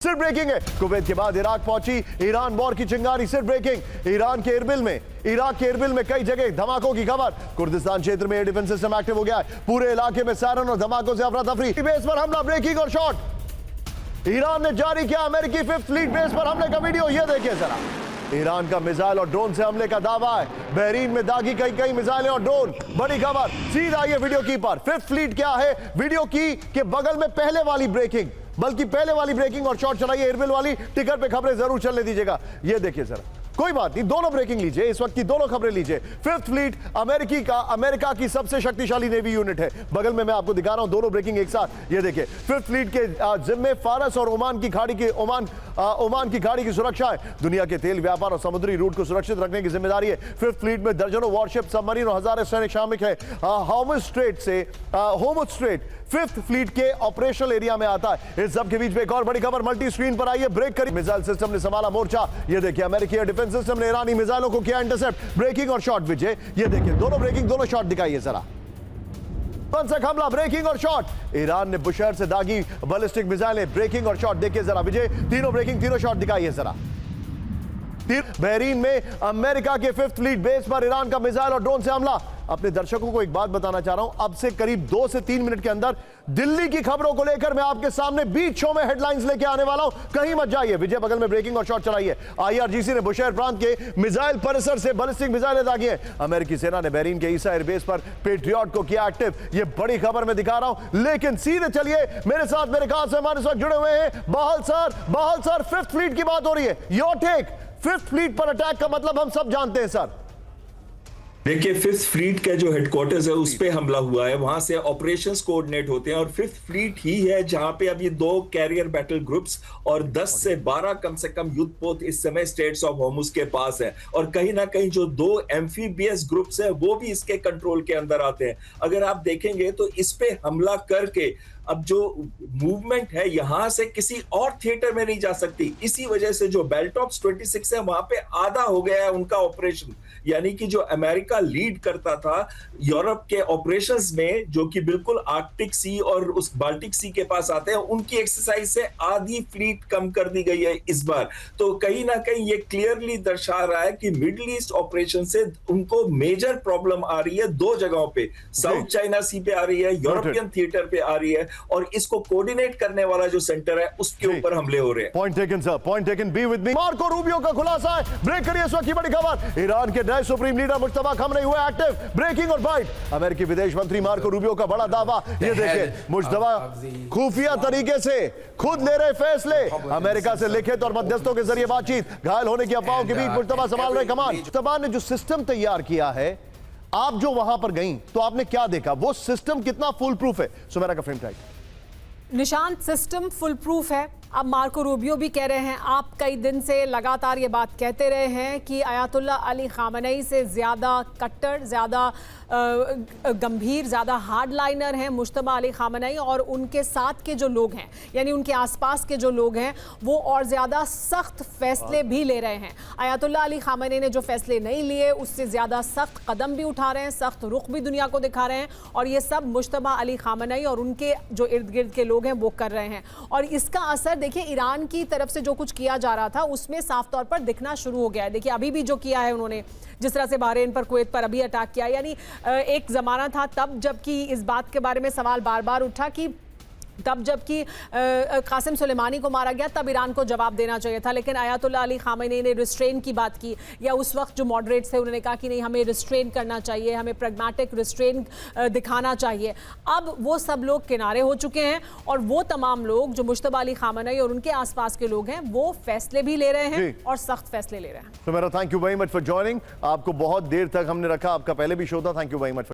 सिर्फ ब्रेकिंग है। कुवैत के बाद इराक पहुंची ईरान वॉर की चिंगारी। सिर्फ ब्रेकिंग, ईरान के इरबिल में, इराक के इरबिल में कई जगह धमाकों की खबर। कुर्दिस्तान क्षेत्र में एयर डिफेंस सिस्टम एक्टिव हो गया है। पूरे इलाके में सायरन और धमाकों से अफरा तफरी। बेस पर हमला, ब्रेकिंग और शॉट। ईरान ने जारी किया अमेरिकी फिफ्थ फ्लीट बेस पर हमले का वीडियो। यह देखिए जरा, ईरान का मिसाइल और ड्रोन से हमले का दावा है। बहरीन में दागी कई मिसाइलें और ड्रोन। बड़ी खबर सीधा ये वीडियो की पर। फिफ्थ फ्लीट क्या है, वीडियो की के बगल में पहले वाली ब्रेकिंग, बल्कि पहले वाली ब्रेकिंग और शॉट चलाइए। इरबिल वाली टिकर पे खबरें जरूर चलने दीजिएगा। ये देखिए जरा, कोई बात नहीं, दोनों ब्रेकिंग लीजिए, इस वक्त की दोनों खबरें लीजिए। फिफ्थ फ्लीट अमेरिका की सबसे शक्तिशाली नेवी यूनिट है। बगल में मैं आपको दिखा रहा हूं दोनों ब्रेकिंग एक साथ। ये देखिए, फिफ्थ फ्लीट के जिम्मे फारस और ओमान की खाड़ी की सुरक्षा है। दुनिया के तेल व्यापार और समुद्री रूट को सुरक्षित रखने की जिम्मेदारी है। फिफ्थ फ्लीट में दर्जनों वॉरशिप, सबमरीन और हजारों सैनिक शामिल है। हॉर्मुज़ स्ट्रेट फिफ्थ फ्लीट के ऑपरेशनल एरिया में आता है। इस सब के बीच में एक और बड़ी खबर मल्टी स्क्रीन पर आई है। ब्रेक करी मिसाइल सिस्टम ने संभाला मोर्चा। ये देखिए, अमेरिकी एयर डिफेंस सिस्टम ने ईरानी मिसाइलों को किया इंटरसेप्ट। ब्रेकिंग और शॉट विजय। ये देखिए, दोनों ब्रेकिंग, दोनों शॉट दिखाइए जरा। पंसक हमला, ब्रेकिंग और शॉट। ईरान ने बुशहर से दागी बैलिस्टिक मिसाइलें। ब्रेकिंग और शॉट देखिए जरा विजय। तीनों ब्रेकिंग, तीनों शॉट दिखाइए जरा। बहरीन में अमेरिका के फिफ्थ फ्लीट बेस पर ईरान का मिसाइल और ड्रोन से हमला। अपने दर्शकों को एक बात बताना चाह रहा हूं, अब से करीब 2 से 3 मिनट के अंदर दिल्ली की खबरों को लेकर मैं आपके सामने बीच शो में हेडलाइंस लेके आने वाला हूं। कहीं मत जाइए। विजय बगल में ब्रेकिंग और शॉट चलाइए। IRGC ने बुशहर प्रांत के मिसाइल परिसर से बैलिस्टिक मिसाइलें दागी हैं। अमेरिकी सेना ने बहरीन के ईसा एयरबेस पर पेट्रियट को किया एक्टिव। यह बड़ी खबर मैं दिखा रहा हूं, लेकिन सीधे चलिए मेरे साथ, मेरे खास मेहमान इस वक्त जुड़े हुए हैं। बाहल सर, फिफ्थ फ्लीट की बात हो रही है। Your take. फिफ्थ फ्लीट पर अटैक का मतलब हम सब जानते हैं सर। देखिए, फिफ्थ फ्लीट का जो हेडक्वार्टर्स है उस पे हमला हुआ है। वहां से ऑपरेशंस कोऑर्डिनेट होते हैं और फिफ्थ फ्लीट ही है जहां पे अभी 2 कैरियर बैटल ग्रुप्स और 10 से 12 कम से कम युद्धपोत इस समय स्ट्रेट्स ऑफ हॉर्मुज़ के पास है। और कहीं ना कहीं जो 2 एम्फीबियस ग्रुप्स है वो भी इसके कंट्रोल के अंदर आते हैं। अगर आप देखेंगे तो इस पे हमला करके अब जो मूवमेंट है यहां से किसी और थिएटर में नहीं जा सकती। इसी वजह से जो बेल्टॉप्स 26 है वहां पे आधा हो गया है उनका ऑपरेशन। यानी कि जो अमेरिका लीड करता था यूरोप के ऑपरेशंस में, जो कि बिल्कुल आर्कटिक सी और उस बाल्टिक सी के पास आते हैं, उनकी एक्सरसाइज से आधी फ्लीट कम कर दी गई है इस बार। तो कहीं ना कहीं ये क्लियरली दर्शा रहा है कि मिडिल ईस्ट ऑपरेशन से उनको मेजर प्रॉब्लम आ रही है 2 जगहों पे। साउथ चाइना सी पे आ रही है, यूरोपियन थिएटर पे आ रही है, और इसको कोऑर्डिनेट करने वाला जो सेंटर है उसके ऊपर हमले हो रहे हैं। Point taken sir, point taken. Be with me. Marco Rubio का खुलासा है। ब्रेक करिए इस वक्त की बड़ी खबर। ईरान के नए सुप्रीम लीडर मुश्तबा खमनेई हुए एक्टिव। ब्रेकिंग और बाइट। अमेरिकी विदेश मंत्री मार्को रूबियो का बड़ा दावा। ये देखिए, मुश्तबा खुफिया तरीके से खुद ले रहे फैसले। अमेरिका से लिखित और मध्यस्थों के जरिए बातचीत। घायल होने की अफवाहों के बीच मुश्तबा संभाल रहे कमान। मुश्तबा ने जो सिस्टम तैयार किया है, आप जो वहां पर गई तो आपने क्या देखा? वो सिस्टम कितना फुल प्रूफ है? सुमेरा का frame tight. Nishant, system full proof है। अब मार्को रूबियो भी कह रहे हैं, आप कई दिन से लगातार ये बात कहते रहे हैं कि अयातुल्ला अली खामनेई से ज़्यादा कट्टर, ज़्यादा गंभीर, ज़्यादा हार्ड लाइनर हैं मुश्तबा अली खामनेई, और उनके साथ के जो लोग हैं, यानी उनके आसपास के जो लोग हैं, वो और ज़्यादा सख्त फैसले भी ले रहे हैं। अयातुल्ला अली खामनेई ने जो फैसले नहीं लिए उससे ज़्यादा सख्त कदम भी उठा रहे हैं, सख्त रुख भी दुनिया को दिखा रहे हैं, और ये सब मुश्तबा अली खामनेई और उनके जो इर्द गिर्द के लोग हैं वो कर रहे हैं। और इसका असर देखिए, ईरान की तरफ से जो कुछ किया जा रहा था उसमें साफ तौर पर दिखना शुरू हो गया है। देखिए, अभी भी जो किया है उन्होंने, जिस तरह से बहरीन पर, कुवैत पर अभी अटैक किया, यानी एक जमाना था तब जबकि इस बात के बारे में सवाल बार बार उठा कि तब जबकि कासिम सुलेमानी को मारा गया तब ईरान को जवाब देना चाहिए था, लेकिन अयातुल्ला अली खामनेई ने रिस्ट्रेन की बात की, या उस वक्त जो मॉडरेट्स थे उन्होंने कहा कि नहीं, हमें रिस्ट्रेन करना चाहिए, हमें प्रैग्मेटिक रिस्ट्रेन दिखाना चाहिए। अब वो सब लोग किनारे हो चुके हैं और वो तमाम लोग जो मुश्तबा अली खामनेई और उनके आसपास के लोग हैं वो फैसले भी ले रहे हैं और सख्त फैसले ले रहे हैं। तो मेरा thank you very much for joining. आपको बहुत देर तक हमने रखा, आपका पहले भी शो था। Thank you very much.